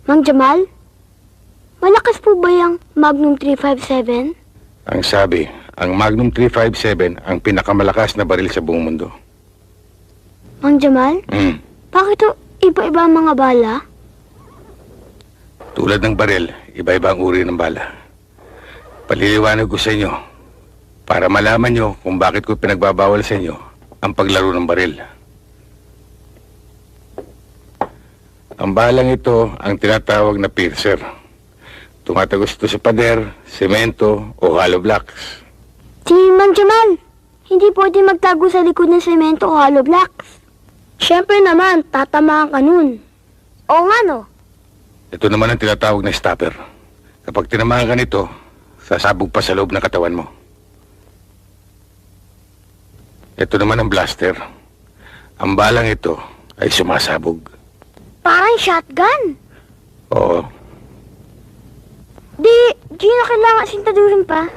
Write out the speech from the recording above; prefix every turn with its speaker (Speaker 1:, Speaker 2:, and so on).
Speaker 1: Mang Jamal, malakas po ba yung Magnum 357?
Speaker 2: Ang sabi, ang Magnum 357 ang pinakamalakas na baril sa buong mundo.
Speaker 1: Mang Jamal, bakit to iba-iba ang mga bala?
Speaker 2: Tulad ng baril, iba-iba ang uri ng bala. Paliliwanag ko sa inyo para malaman nyo kung bakit ko pinagbabawal sa inyo ang paglaro ng baril. Ang balang ito ang tinatawag na piercer. Tumatagos ito sa pader, semento o hollow blocks.
Speaker 1: Si Mang Jamal, hindi pwede magtago sa likod ng semento o hollow blocks. Siyempre naman, tatamaan ka nun. Oo nga no.
Speaker 2: Ito naman ang tinatawag na stopper. Kapag tinamaan ka nito, sasabog pa sa loob ng katawan mo. Ito naman ang blaster. Ang balang ito ay sumasabog.
Speaker 1: Parang shotgun.
Speaker 2: Oo,
Speaker 1: Di na kailangan sintaduhin pa.